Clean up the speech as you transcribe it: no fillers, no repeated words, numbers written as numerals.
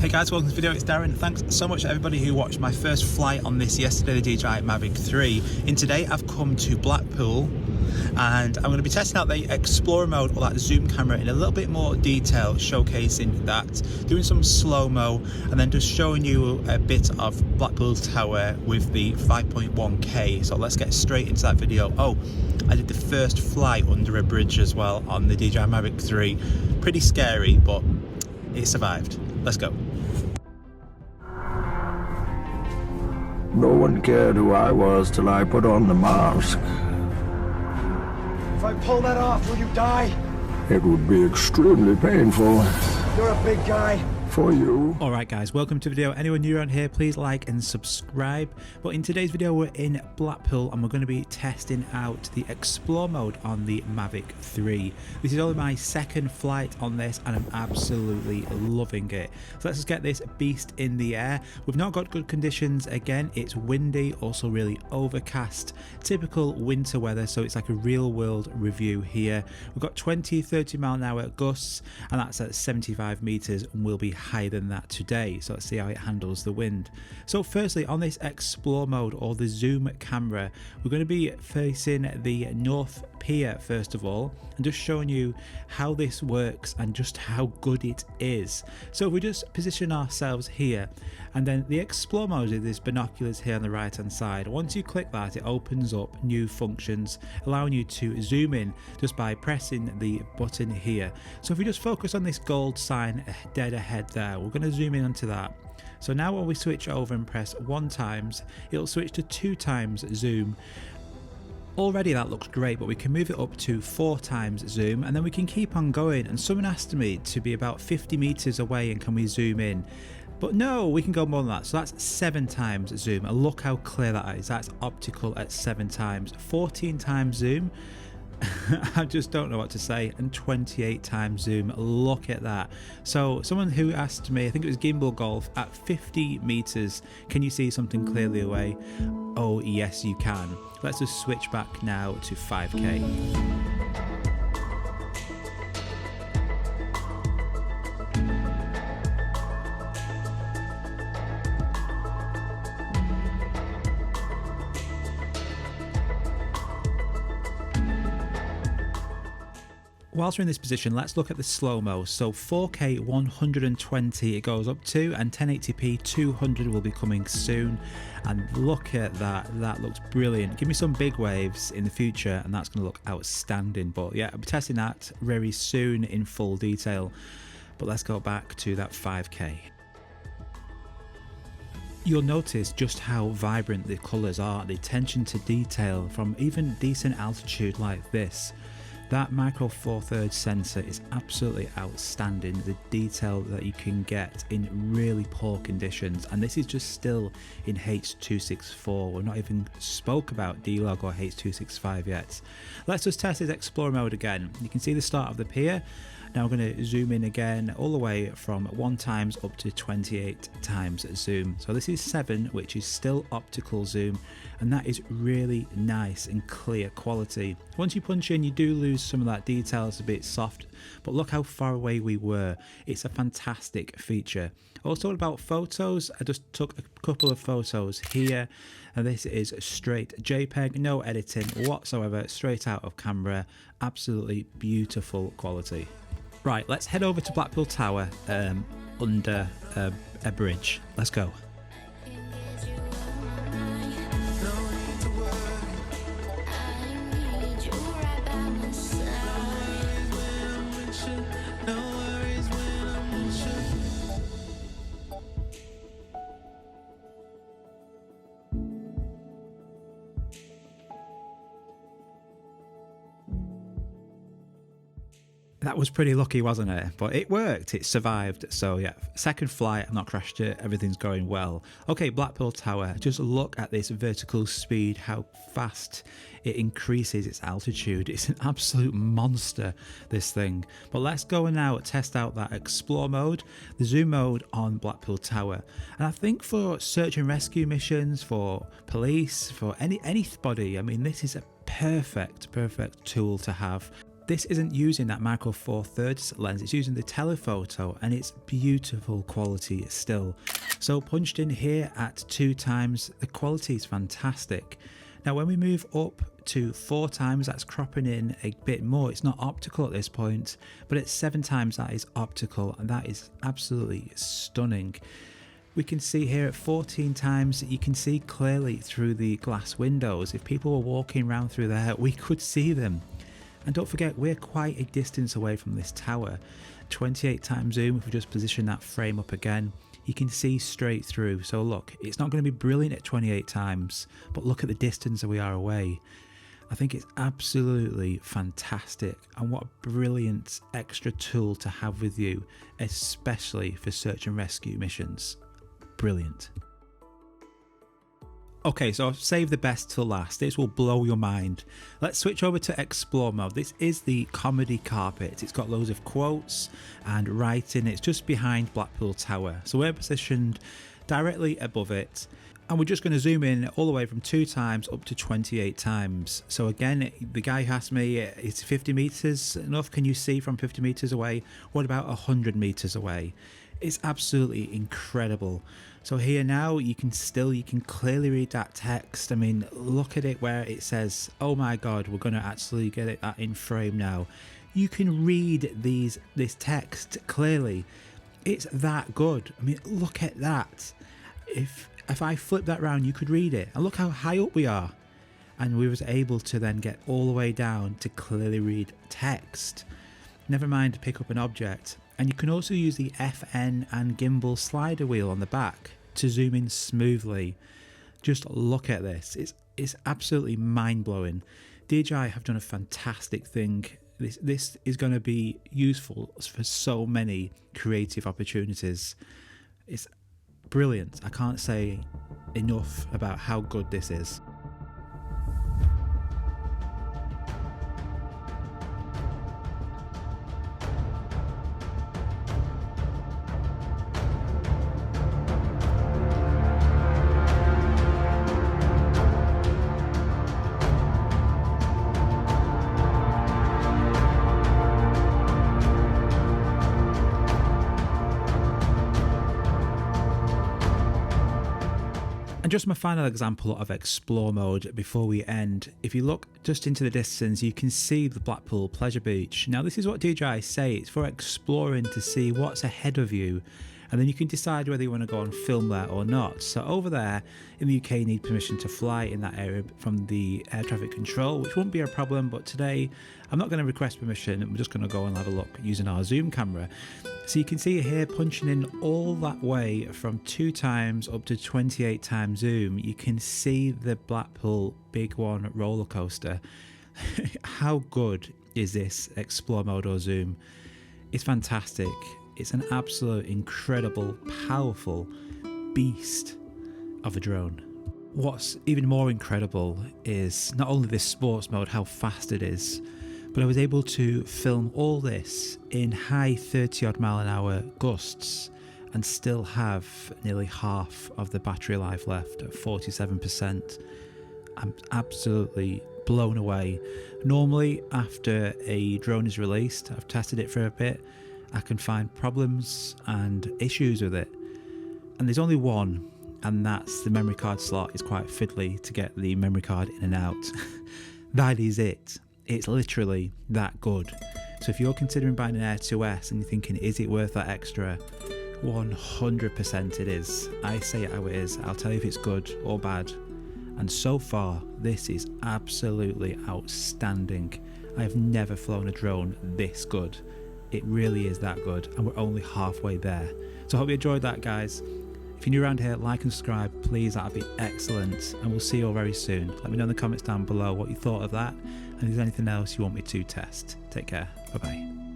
Hey guys, welcome to the video, it's Darren. Thanks so much to everybody who watched my first flight on this yesterday, the DJI MAVIC 3. In today I've come to Blackpool and I'm going to be testing out the Explorer mode, or that zoom camera, in a little bit more detail, showcasing that, doing some slow-mo, and then just showing you a bit of Blackpool Tower with the 5.1K. So let's get straight into that video. Oh, I did the first flight under a bridge as well on the DJI MAVIC 3. Pretty scary, but it survived. Let's go. No one cared who I was till I put on the mask. If I pull that off, will you die? It would be extremely painful. You're a big guy. For you. Alright guys, welcome to the video. Anyone new around here, please like and subscribe. But in today's video we're in Blackpool and we're going to be testing out the Explore mode on the MAVIC 3. This is only my second flight on this and I'm absolutely loving it. So let's just get this beast in the air. We've not got good conditions again, it's windy, also really overcast. Typical winter weather, so it's like a real world review here. We've got 20-30 mile an hour gusts and that's at 75 meters and we'll be higher than that today, so let's see how it handles the wind. So firstly, on this Explore mode, or the zoom camera, we're going to be facing the North Pier first of all and just showing you how this works and just how good it is. So if we just position ourselves here, and then the Explore mode is this binoculars here on the right hand side. Once you click that, it opens up new functions allowing you to zoom in just by pressing the button here. So if we just focus on this gold sign dead ahead there, we're going to zoom in onto that. So now when we switch over and press 1 times, it'll switch to 2 times zoom. Already that looks great, but we can move it up to 4 times zoom and then we can keep on going. And someone asked me to be about 50 meters away and can we zoom in? But no, we can go more than that. So that's 7 times zoom, and look how clear that is. That's optical at 7 times. 14 times zoom, I just don't know what to say, and 28 times zoom. Look at that. So someone who asked me, I think it was Gimbal Golf, at 50 meters, can you see something clearly away? Oh yes you can. Let's just switch back now to 5K. Whilst we're in this position, let's look at the slow-mo. So 4K 120 it goes up to, and 1080p 200 will be coming soon. And look at that, that looks brilliant. Give me some big waves in the future and that's going to look outstanding. But yeah, I'll be testing that very soon in full detail. But let's go back to that 5K. You'll notice just how vibrant the colours are, the attention to detail from even decent altitude like this. That micro four thirds sensor is absolutely outstanding, the detail that you can get in really poor conditions, and this is just still in H.264. We're not even spoke about D-Log or H.265 yet. Let's just test this Explorer mode again. You can see the start of the pier. Now we're going to zoom in again all the way from 1 times up to 28 times zoom. So this is 7, which is still optical zoom, and that is really nice and clear quality. Once you punch in, you do lose some of that detail, it's a bit soft, but look how far away we were. It's a fantastic feature. Also about photos, I just took a couple of photos here, and this is straight JPEG, no editing whatsoever, straight out of camera, absolutely beautiful quality. Right, let's head over to Blackpool Tower under a bridge. Let's go. That was pretty lucky, wasn't it? But it worked, it survived. So yeah, second flight, I've not crashed it, everything's going well. Okay, Blackpool Tower, just look at this vertical speed, how fast it increases its altitude. It's an absolute monster, this thing. But let's go and now test out that Explore mode, the zoom mode on Blackpool Tower. And I think for search and rescue missions, for police, for anybody, I mean, this is a perfect tool to have. This isn't using that Micro Four Thirds lens, it's using the telephoto, and it's beautiful quality still. So punched in here at 2x, the quality is fantastic. Now when we move up to 4x, that's cropping in a bit more. It's not optical at this point, but at 7x that is optical, and that is absolutely stunning. We can see here at 14x, you can see clearly through the glass windows. If people were walking around through there, we could see them. And don't forget, we're quite a distance away from this tower. 28x zoom, if we just position that frame up again, you can see straight through. So look, it's not going to be brilliant at 28x, but look at the distance that we are away. I think it's absolutely fantastic, and what a brilliant extra tool to have with you, especially for search and rescue missions. Brilliant. Okay, so I've saved the best till last. This will blow your mind. Let's switch over to Explore mode. This is the comedy carpet. It's got loads of quotes and writing. It's just behind Blackpool Tower. So we're positioned directly above it. And we're just going to zoom in all the way from 2x up to 28x. So again, the guy who asked me, is 50 meters enough? Can you see from 50 meters away? What about 100 meters away? It's absolutely incredible. So here now you can clearly read that text. I mean, look at it where it says, oh my god, we're going to actually get that in frame now. You can read this text clearly. It's that good. I mean, look at that. If I flip that round, you could read it. And look how high up we are. And we was able to then get all the way down to clearly read text. Never mind to pick up an object. And you can also use the FN and gimbal slider wheel on the back to zoom in smoothly. Just look at this. It's absolutely mind-blowing. DJI have done a fantastic thing. This is going to be useful for so many creative opportunities. It's brilliant. I can't say enough about how good this is. And just my final example of Explore mode before we end. If you look just into the distance, you can see the Blackpool Pleasure Beach. Now this is what DJI say, it's for exploring to see what's ahead of you, and then you can decide whether you want to go and film there or not. So over there in the UK you need permission to fly in that area from the air traffic control, which won't be a problem, but today I'm not going to request permission. I'm just going to go and have a look using our zoom camera. So you can see here punching in all that way from 2x up to 28x zoom. You can see the Blackpool Big One roller coaster. How good is this Explore mode or zoom? It's fantastic. It's an absolute incredible, powerful beast of a drone. What's even more incredible is not only this sports mode, how fast it is, but I was able to film all this in high 30-odd mile an hour gusts and still have nearly half of the battery life left at 47%. I'm absolutely blown away. Normally, after a drone is released, I've tested it for a bit, I can find problems and issues with it. And there's only one, and that's the memory card slot is quite fiddly to get the memory card in and out. That is it. It's literally that good. So if you're considering buying an Air 2S and you're thinking, is it worth that extra? 100% it is. I say it how it is. I'll tell you if it's good or bad. And so far, this is absolutely outstanding. I have never flown a drone this good. It really is that good, and we're only halfway there. So I hope you enjoyed that, guys. If you're new around here, like and subscribe, please, that'd be excellent. And we'll see you all very soon. Let me know in the comments down below what you thought of that, and if there's anything else you want me to test. Take care. Bye-bye.